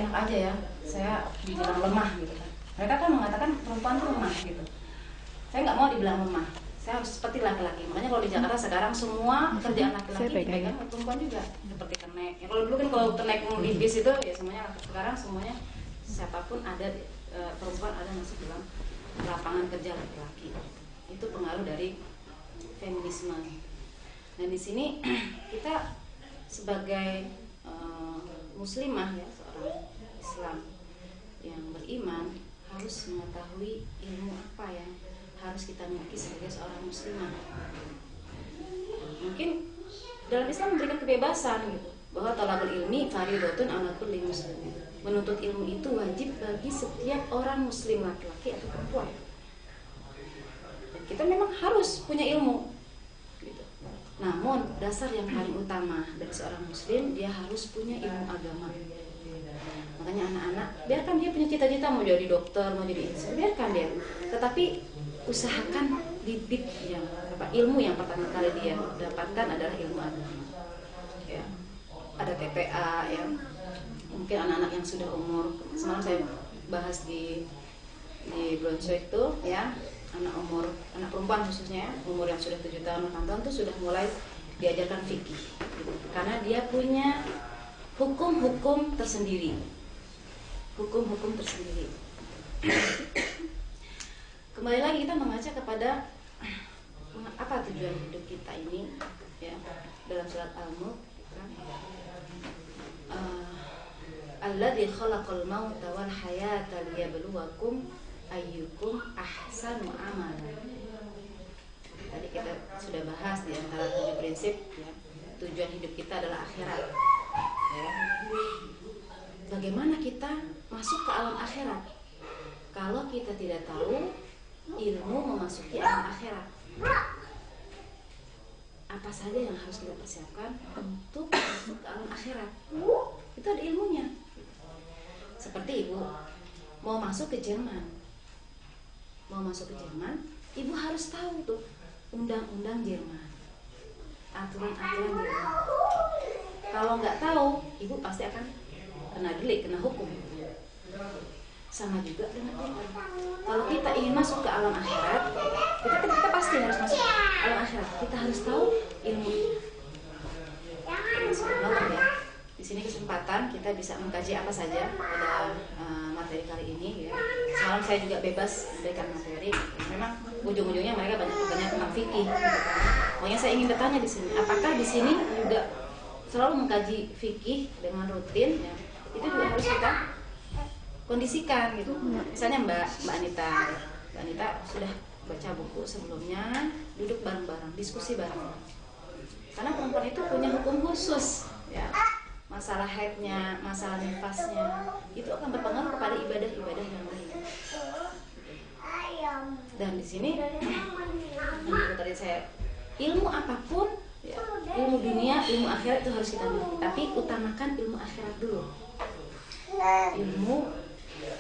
enak aja ya, saya dibilang lemah gitu kan. Mereka kan mengatakan perempuan itu lemah gitu. Saya nggak mau dibilang lemah, saya harus seperti laki-laki. Makanya kalau di Jakarta sekarang semua kerjaan laki-laki dipegang oleh perempuan juga, seperti kenek. Ya, kalau dulu kan kalau kenek di bis itu ya semuanya, sekarang semuanya siapapun ada perempuan ada masuk dalam lapangan kerja laki-laki. Itu pengaruh dari feminisme. Dan di sini kita sebagai muslimah ya, seorang Islam yang beriman harus mengetahui ilmu apa yang harus kita miliki sebagai seorang muslimah. Mungkin dalam Islam memberikan kebebasan gitu, bahwa talabul ilmi fardhatun 'ala kulli muslim. Menuntut ilmu itu wajib bagi setiap orang muslim, laki-laki atau perempuan. Dan kita memang harus punya ilmu gitu. Namun dasar yang paling utama dari seorang muslim, dia harus punya ilmu agama. Makanya anak-anak, biarkan dia punya cita-cita mau jadi dokter, mau jadi insinyur, biarkan dia. Tetapi usahakan didik yang ilmu yang pertama kali dia dapatkan adalah ilmu agama. Ya. Ada TPA ya. Mungkin anak-anak yang sudah umur, semalam saya bahas di Brunswick itu ya, anak perempuan khususnya umur yang sudah 7 tahun 8 tahun itu sudah mulai diajarkan fikih gitu. Karena dia punya hukum-hukum tersendiri. Kembali lagi kita mengaca kepada apa tujuan hidup kita ini ya, dalam surat Al-Mulk alladzi khalaqal mauta wal hayata liyabluwakum ayyukum ahsanu amala. Tadi kita sudah bahas di antara 7 prinsip ya, tujuan hidup kita adalah akhirat ya. Bagaimana kita masuk ke alam akhirat kalau kita tidak tahu ilmu memasuki alam akhirat? Apa saja yang harus kita persiapkan untuk masuk ke alam akhirat? Itu ada ilmunya. Seperti ibu mau masuk ke Jerman, ibu harus tahu tuh undang-undang Jerman, aturan-aturan Jerman. Kalau nggak tahu, ibu pasti akan kena delik, kena hukum. Sama juga dengan kita. Kalau kita ingin masuk ke alam akhirat, kita pasti harus masuk ke alam akhirat. Kita harus tahu ilmu. Subhanallah ya. Di sini kesempatan kita bisa mengkaji apa saja pada materi kali ini ya. Semalam saya juga bebas memberikan materi. Memang ujung-ujungnya mereka banyak tentang fikih. Makanya saya ingin bertanya di sini, apakah di sini juga selalu mengkaji fikih dengan rutin ya? Itu juga harus kita kondisikan gitu. Misalnya Mbak Anita sudah baca buku sebelumnya, duduk bareng-bareng, diskusi bareng. Karena perempuan itu punya hukum khusus ya. Masalah haidnya, masalah nifasnya, itu akan berpengaruh kepada ibadah-ibadah yang lain. Dan di sini tadi saya, ilmu apapun ya, ilmu dunia, ilmu akhirat itu harus kita miliki, tapi utamakan ilmu akhirat dulu. Ilmu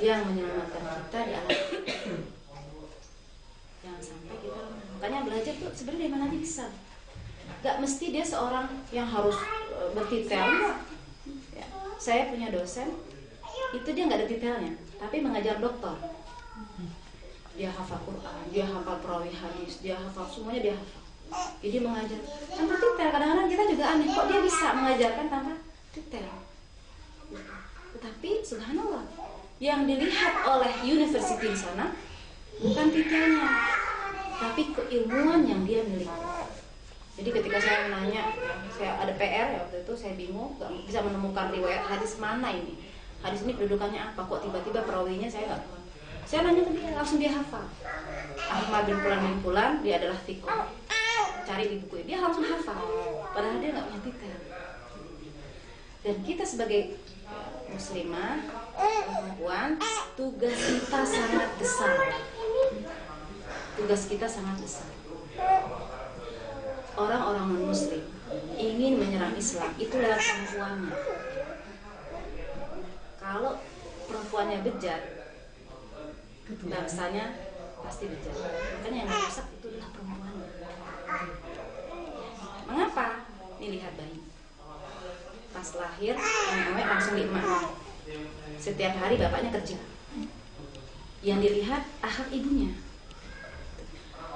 yang menyelamatkan kita di alam akhirat. Jangan sampai kita, makanya belajar tuh sebenarnya dari mana aja bisa. Gak mesti dia seorang yang harus bertitel. Ya, saya punya dosen, itu dia nggak ada titelnya, tapi mengajar dokter. Dia hafal Quran, dia hafal perawi hadis, dia hafal semuanya dia hafal. Jadi mengajar tanpa titel. Kadang-kadang kita juga aneh, kok dia bisa mengajarkan tanpa titel. Tetapi subhanallah, yang dilihat oleh university di sana bukan titelnya, tapi keilmuan yang dia miliki. Jadi ketika saya menanya, saya ada PR ya waktu itu, saya bingung, gak bisa menemukan riwayat hadis mana ini. Hadis ini kedudukannya apa? Kok tiba-tiba perawinya saya nggak tahu. Saya nanya ke dia, langsung dia hafal. Ahmad bin Fulan, dia adalah thiqah. Cari di buku dia langsung hafal. Padahal dia nggak punya titel. Dan kita sebagai muslimah, perempuan, tugas kita sangat besar. Orang-orang non-muslim ingin menyerang Islam itu lewat perempuannya. Kalau perempuannya bejat, bangsanya pasti bejat. Makanya yang rusak itu adalah perempuannya. Mengapa? Ini lihat bayi. Pas lahir, nenek langsung diemah. Setiap hari bapaknya kerja. Yang dilihat akhlak ibunya.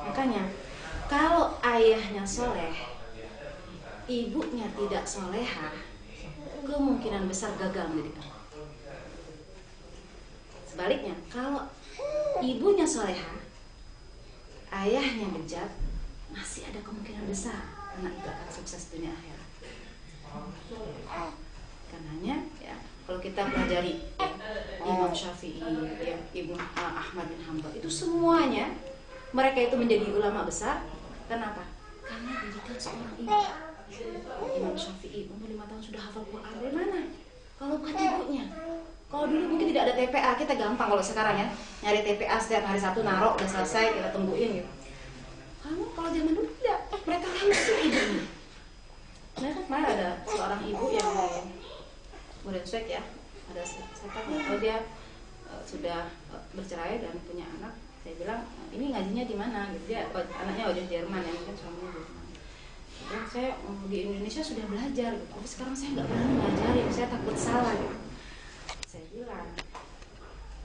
Makanya kalau ayahnya soleh, ibunya tidak solehah, kemungkinan besar gagal mendidik anak. Sebaliknya, kalau ibunya solehah, ayahnya bejat, masih ada kemungkinan besar anak itu akan sukses dunia akhirat. Karenanya, ya, kalau kita pelajari Imam Syafi'i, ya, Ibnu Ahmad bin Hanbal, itu semuanya mereka itu menjadi ulama besar. Kenapa? Karena didikan seorang ibu. Imam Syafi'i umur 5 tahun sudah hafal Quran. Dari mana? Kalau bukan ibunya. Kalau dulu mungkin tidak ada TPA, kita gampang kalau sekarang ya nyari TPA setiap hari Sabtu narok udah selesai kita tungguin gitu. Kalau zaman dulu tidak, mereka langsung ibunya. Nah kan kemarin ada seorang ibu yang Murenswek ya, ada saya nggak tahu dia sudah bercerai dan punya anak. Saya bilang ini ngajinya di mana? Gitu dia anaknya wajah Jerman ya, mungkin suaminya Jerman. Dan saya di Indonesia sudah belajar, gitu. Tapi sekarang saya nggak berani ngajarin, saya takut salah. Gitu. Saya bilang,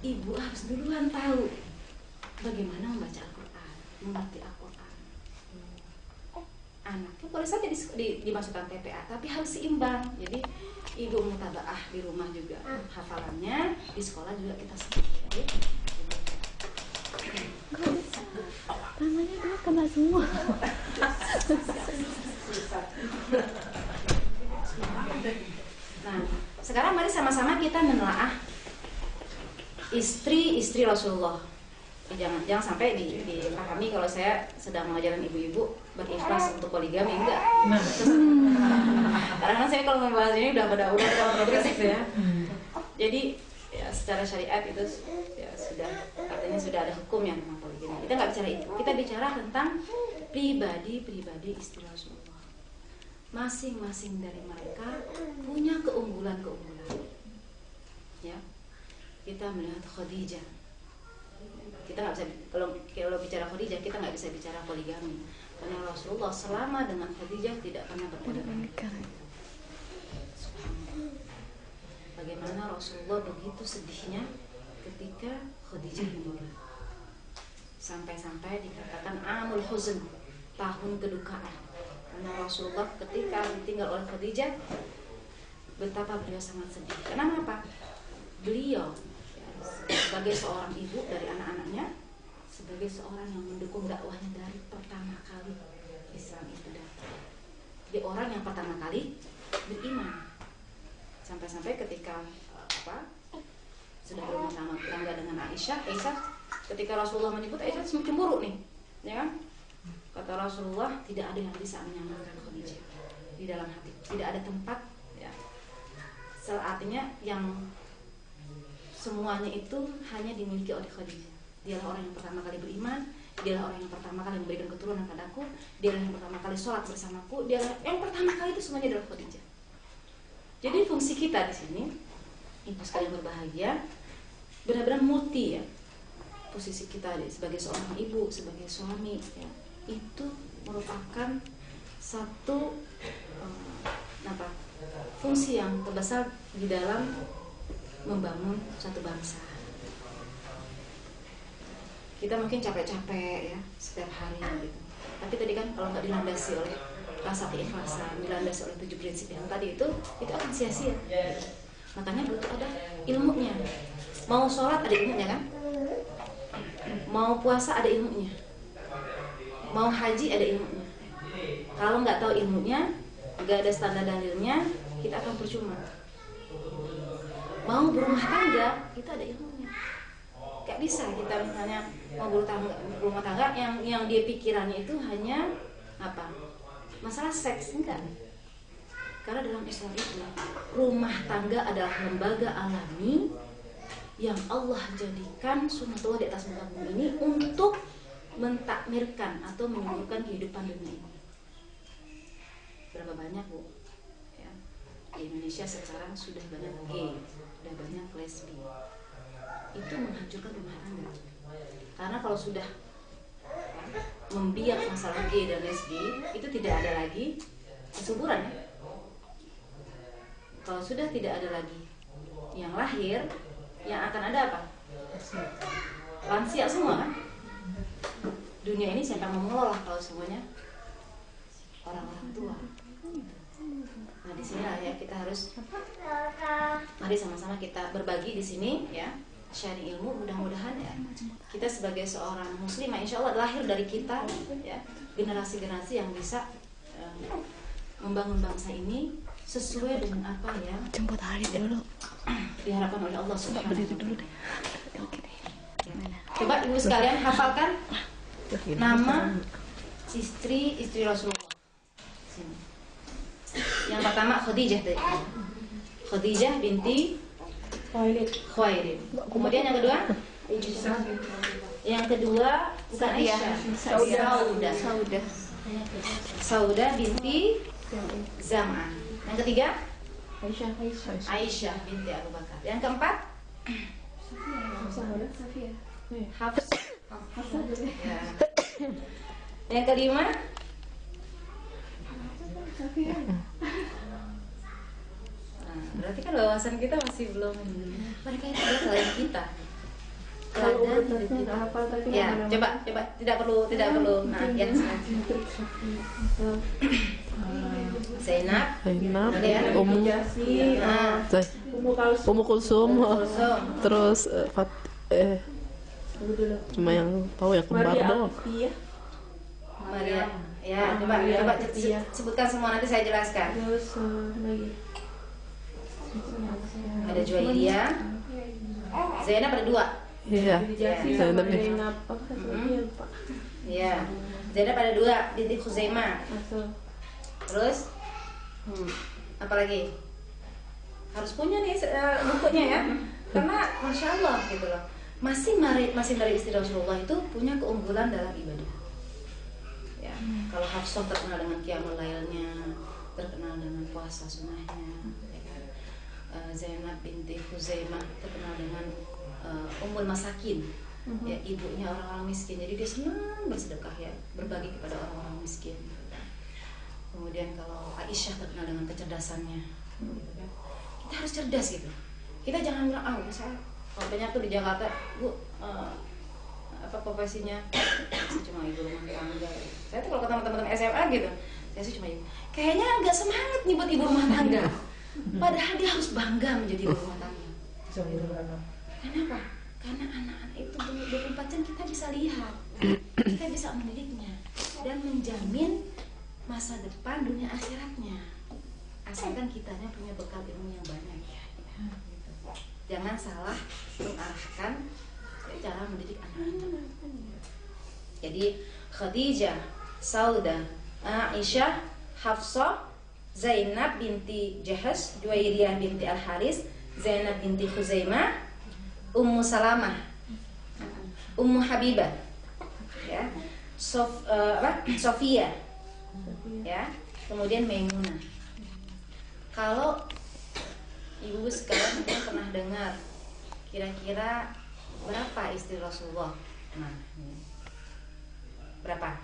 ibu harus duluan tahu bagaimana membaca Al-Quran, mengerti Al-Quran. Anaknya boleh saja dimasukkan TPA, tapi harus seimbang. Jadi ibu mutabaah di rumah juga hafalannya, di sekolah juga kita sebut. Nggak bisa, tangannya dia kena semua. Nah, sekarang mari sama-sama kita menelaah istri Rasulullah. Jangan sampai dipahami kalau saya sedang mengajarkan ibu-ibu berikhlas untuk poligami, enggak. Karena saya kalau membahas ini udah progresif ya. Jadi ya secara syariat itu ya sudah artinya sudah ada hukum yang tentang poligami. Kita nggak bicara itu. Kita bicara tentang pribadi istri Rasulullah. Masing-masing dari mereka punya keunggulan-keunggulan. Ya, kita melihat Khadijah. Kita nggak bisa kalau bicara Khadijah kita nggak bisa bicara poligami karena Rasulullah selama dengan Khadijah tidak pernah berpoligami. Bagaimana Rasulullah begitu sedihnya ketika Khadijah meninggal, sampai-sampai dikatakan amul huzn, tahun kedukaan. Karena Rasulullah ketika ditinggal oleh Khadijah, betapa beliau sangat sedih. Kenapa? Beliau sebagai seorang ibu dari anak-anaknya, sebagai seorang yang mendukung dakwahnya dari pertama kali Islam itu datang. Dia orang yang pertama kali beriman. Sampai-sampai ketika sudah berumah tangga dengan Aisyah, ketika Rasulullah menyebut Aisyah cemburu nih, ya kan? Kata Rasulullah, tidak ada yang bisa menyamarkan Khadijah di dalam hati. Tidak ada tempat, ya. Artinya yang semuanya itu hanya dimiliki oleh Khadijah. Dialah orang yang pertama kali beriman, dialah orang yang pertama kali memberikan keturunan padaku, dialah yang pertama kali sholat bersamaku, dialah yang pertama kali itu semuanya adalah Khadijah. Jadi fungsi kita di sini, ibu sekalian berbahagia, benar-benar multi ya. Posisi kita sebagai seorang ibu, sebagai suami, ya, itu merupakan satu fungsi yang terbesar di dalam membangun satu bangsa. Kita mungkin capek-capek ya setiap hari gitu. Tapi tadi kan kalau nggak dilandasi oleh rasa keikhlasan, dilandasi oleh 7 prinsip yang tadi itu akan sia-sia. Makanya butuh ada ilmunya. Mau sholat ada ilmunya kan? Mau puasa ada ilmunya. Mau haji ada ilmunya. Kalau nggak tahu ilmunya, nggak ada standar dalilnya, kita akan percuma. Mau berumah tangga, kita ada ilmunya. Gak bisa kita misalnya mau berumah tangga yang dia pikirannya itu hanya apa? Masalah seks, enggak. Karena dalam Islam itu rumah tangga adalah lembaga alami yang Allah jadikan sunnatullah di atas muka bumi ini untuk mentakmirkan atau menyuburkan kehidupan dunia ini. Berapa banyak Bu? Ya. Di Indonesia sekarang sudah banyak gay, sudah banyak lesbi. Itu menghancurkan rumah tangga. Karena kalau sudah membiak masalah gay dan lesbi, itu tidak ada lagi kesuburan. Kalau sudah tidak ada lagi yang lahir, yang akan ada apa? Lansia semua kan? Dunia ini siapa yang mengelola kalau semuanya orang-orang tua? Nah di sini ya kita harus, mari sama-sama kita berbagi di sini ya, sharing ilmu. Mudah-mudahan ya kita sebagai seorang muslimah insya Allah lahir dari kita ya, generasi-generasi yang bisa membangun bangsa ini sesuai dengan apa yang Jemput Halid dulu. diharapkan oleh Allah Subhanahu wa Berdiri dulu Ta'ala. deh. Oke deh. Coba ibu sekalian hafalkan nama istri Rasulullah. Sini. Yang pertama Khadijah tadi. Khadijah binti Khuwailid. Kemudian yang kedua? Yang kedua bukan Aisyah, Saudah binti Zam'ah. Yang ketiga? Aisyah binti Abu Bakar. Yang keempat? Hafsah. Ya. Yang kelima? Nah, berarti kan wawasan kita masih belum. Mereka itu adalah selain kita. Kalau Teladan urutannya hidup kita. nggak hafal tapi Ya, nama-nama. coba tidak perlu. Nah, yang Zainab, Zainab, kemudian Jasi, nah, Ummu Kulsum, Kulsum, terus cuma yang tahu ya kembar Maria doang. Alfiyah, Maria. Ya, coba sebutkan semua nanti saya jelaskan. terus lagi Ada Juwairiyah, Zainab ada dua. Iya. Jasi Zainab sama nih. Zainab apa satu lagi ya lupa. Ya, Zainab ada dua, binti Khuzaimah. Asal Terus, apalagi? Harus punya nih bukunya ya, karena masya Allah gitu loh. Masing dari istri Rasulullah itu punya keunggulan dalam ibadah. Ya, kalau Hafsah terkenal dengan qiyamul lailnya, terkenal dengan puasa sunnahnya. Ya kan? Zainab binti Khuzaimah terkenal dengan ummul masakin, ya ibunya orang-orang miskin. Jadi dia senang bersedekah ya, berbagi kepada orang-orang miskin. Kemudian kalau Aisyah terkenal dengan kecerdasannya, gitu kan. Kita harus cerdas gitu. Kita jangan bilang saya banyak tuh di Jakarta, Bu, apa profesinya? Saya cuma ibu rumah tangga. Saya tuh kalau ketemu teman-teman SMA gitu, saya sih cuma ibu. Kayaknya nggak semangat nih buat ibu rumah tangga. Padahal dia harus bangga menjadi ibu rumah tangga. Kenapa? Karena anak-anak itu 24 jam kita bisa lihat, kita bisa mendidiknya dan menjamin masa depan dunia akhiratnya. Asalkan kitanya punya bekal ilmu yang banyak ya. Gitu. Jangan salah mengarahkan cara mendidik anak-anak. Jadi Khadijah, Saudah, Aisyah, Hafsah, Zainab binti Jahsh, Juwairiyah binti Al-Haris, Zainab binti Khuzaimah, Ummu Salamah, Ummu Habibah, ya, Sofia, ya, kemudian Maimunah. Kalau ibu sekarang mungkin pernah dengar kira-kira berapa istri Rasulullah? Nah, ini. Berapa?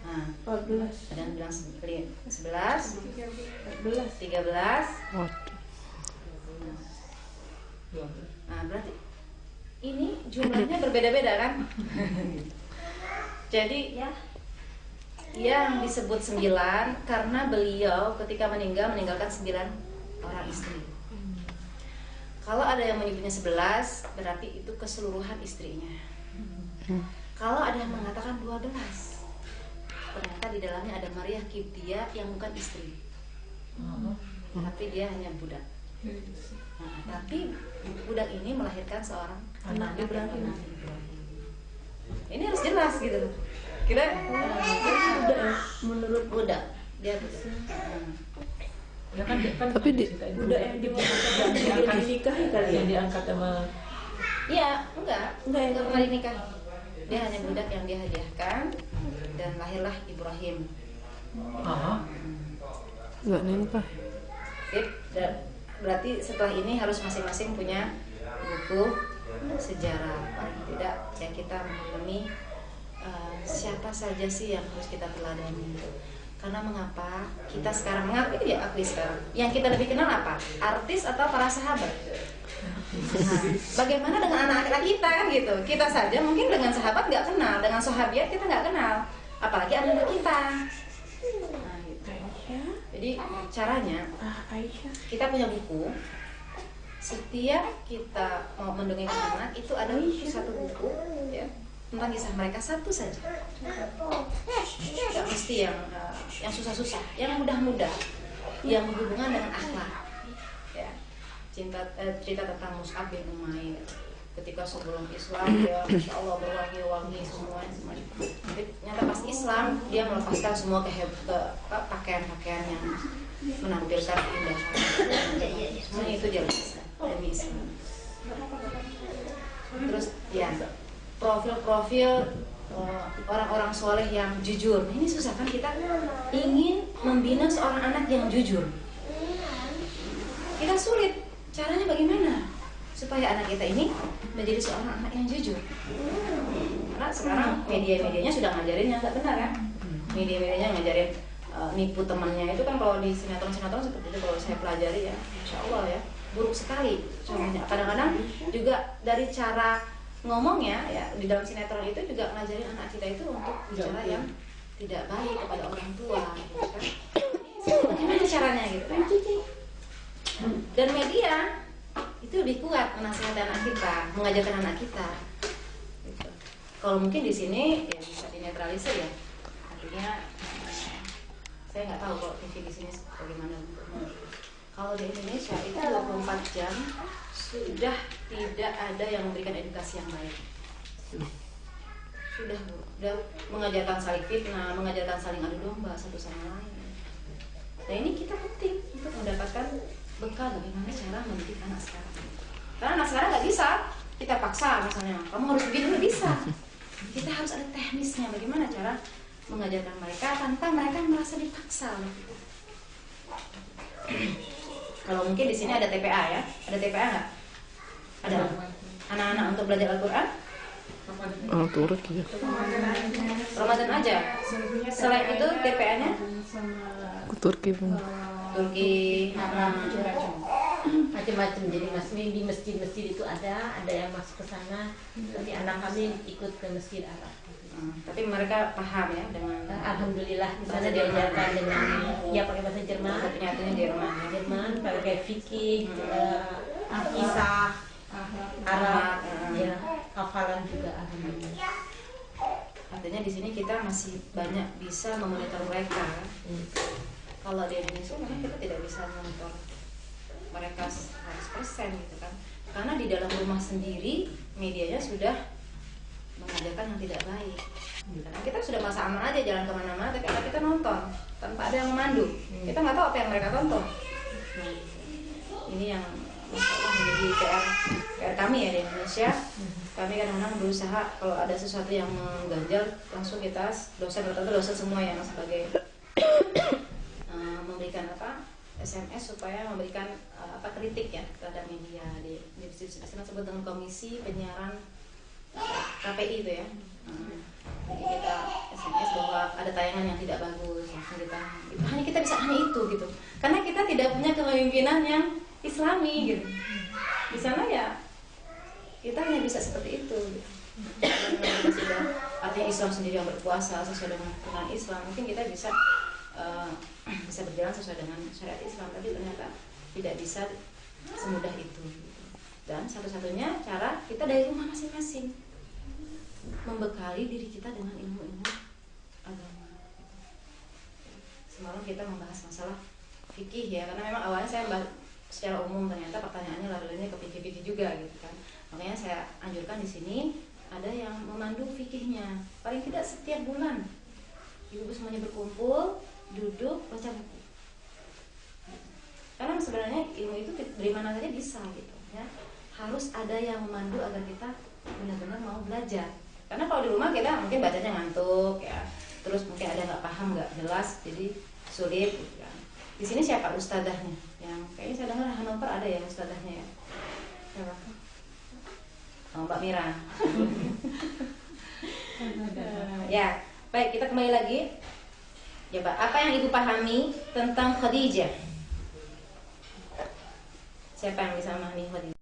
Nah, 14, ada yang bilang 11, 14. 13. Waduh. Nah, berarti ini jumlahnya berbeda-beda kan? Jadi ya, yang disebut 9 karena beliau ketika meninggalkan 9 orang istri. Kalau ada yang menyebutnya 11, berarti itu keseluruhan istrinya. Kalau ada yang mengatakan 12, ternyata di dalamnya ada Maria Kiptia yang bukan istri, tapi dia hanya budak. Nah, tapi budak ini melahirkan seorang anak Ibrahim. Ini harus jelas gitu. Kita Menurut budak dia budak. Ya kan Tapi udah yang dinikahi kali ya. yang diangkat sama Iya, enggak Enggak. pernah dinikah. Dia hanya budak yang dia hadiahkan dan lahirlah Ibrahim. nggak nikah. Sip, berarti setelah ini harus masing-masing punya buku sejarah. Paling tidak ya kita memahami siapa saja sih yang harus kita teladani. Karena mengapa kita sekarang akui sekarang yang kita lebih kenal apa? Artis atau para sahabat? Nah, bagaimana dengan anak-anak kita kan gitu? Kita saja mungkin dengan sahabat nggak kenal, dengan sahabiat kita nggak kenal, apalagi anak-anak kita. Nah, gitu. Jadi caranya kita punya buku. Setiap kita mau mendongeng anak itu ada satu buku ya, tentang kisah mereka satu saja. Tidak mesti yang susah-susah, yang mudah-mudah, yang berhubungan dengan akhlak. Ya, cerita tentang Mus'ab bin Umair. Ketika sebelum Islam dia, Masya Allah berwangi-wangi semuanya. Tapi ternyata pas Islam dia melepaskan semua pakaian-pakaian yang menampilkan keindahan. Semuanya itu dia lepaskan demi Islam. Terus ya, profil-profil orang-orang soleh yang jujur. Ini susah kan, kita ingin membina seorang anak yang jujur. Kita sulit. Caranya bagaimana supaya anak kita ini menjadi seorang anak yang jujur? Karena sekarang media-medianya sudah ngajarin yang nggak benar kan? Media-medianya ngajarin nipu temannya itu kan, kalau di sinetron-sinetron seperti itu kalau saya pelajari ya, Masya Allah ya, buruk sekali contohnya. Kadang-kadang juga dari cara ngomongnya ya di dalam sinetron itu juga ngajarin anak kita itu untuk bicara yang tidak baik kepada orang tua, gitu kan? Bagaimana caranya gitu kan? Dan media itu lebih kuat menasihati anak kita, mengajarkan anak kita. Gitu. Kalau mungkin di sini ya bisa dinetralisir ya, artinya saya nggak tahu kalau TV di sini bagaimana bentuknya. Kalau di Indonesia itu 24 jam sudah tidak ada yang memberikan edukasi yang baik. Sudah mengajarkan saling fitnah, mengajarkan saling adu domba satu sama lain. Nah ini kita penting untuk mendapatkan bekal bagaimana cara mendidik anak sekarang. Karena anak sekarang nggak bisa kita paksa, misalnya kamu harus begini, nggak bisa. Kita harus ada teknisnya, bagaimana cara mengajarkan mereka tanpa mereka merasa dipaksa. Kalau mungkin di sini ada TPA ya, ada TPA nggak? Ada anak-anak untuk belajar Al-Quran? Turut ya. Ramadan aja. Selain itu TPA-nya? Turki pun. Turki, macam-macam. Jadi di masjid-masjid itu ada yang masuk ke sana. Nanti anak kami ikut ke masjid Arab. Tapi mereka paham ya dengan Alhamdulillah di sana diajarkan dengan ya pakai bahasa Jerman. Penyatunya Jerman, pakai fikih, kisah Arab, ya hafalan juga alhamdulillah. Artinya di sini kita masih banyak bisa memonitor mereka. Kalau di Indonesia memang kita tidak bisa memonitor mereka 100% gitu kan. Karena di dalam rumah sendiri medianya sudah mengajarkan yang tidak baik. Karena kita sudah masa aman aja jalan kemana-mana, tapi anak kita nonton tanpa ada yang memandu. Kita nggak tahu apa yang mereka tonton. Nah, ini yang Masya Allah menjadi PR kami ya di Indonesia. Kami kadang-kadang berusaha kalau ada sesuatu yang mengganjal langsung kita dosen semua yang sebagai memberikan SMS supaya memberikan kritik ya terhadap media di sana sebut dengan Komisi Penyiaran KPI itu ya. Jadi kita SMS bahwa ada tayangan yang tidak bagus, langsung kita hanya kita bisa hanya itu gitu. Karena kita tidak punya kepemimpinan yang Islami gitu. Di sana ya kita hanya bisa seperti itu gitu. Sudah artinya Islam sendiri yang berpuasa sesuai dengan Islam, mungkin kita bisa berjalan sesuai dengan syariat Islam, tapi ternyata tidak bisa semudah itu gitu. Dan satu-satunya cara kita dari rumah masing-masing membekali diri kita dengan ilmu-ilmu agama. Semalam kita membahas masalah fikih ya, karena memang awalnya saya bahas secara umum, ternyata pertanyaannya lari-larinya ke fikih-fikih juga gitu kan. Makanya saya anjurkan di sini ada yang memandu fikihnya. Paling tidak setiap bulan ibu semuanya berkumpul, duduk, baca buku. Karena sebenarnya ilmu itu dari mana saja bisa gitu ya. Harus ada yang memandu agar kita benar-benar mau belajar. Karena kalau di rumah kita mungkin bacanya ngantuk ya, terus mungkin ada nggak paham, nggak jelas, jadi sulit gitu kan. Di sini siapa ustadzahnya? Yang kayaknya saya dengar Hanover ada ya ustadzahnya ya. Siapa? Oh, Mbak Mira. Ya, baik, kita kembali lagi. Coba, apa yang ibu pahami tentang Khadijah? Siapa yang bisa memahami Khadijah?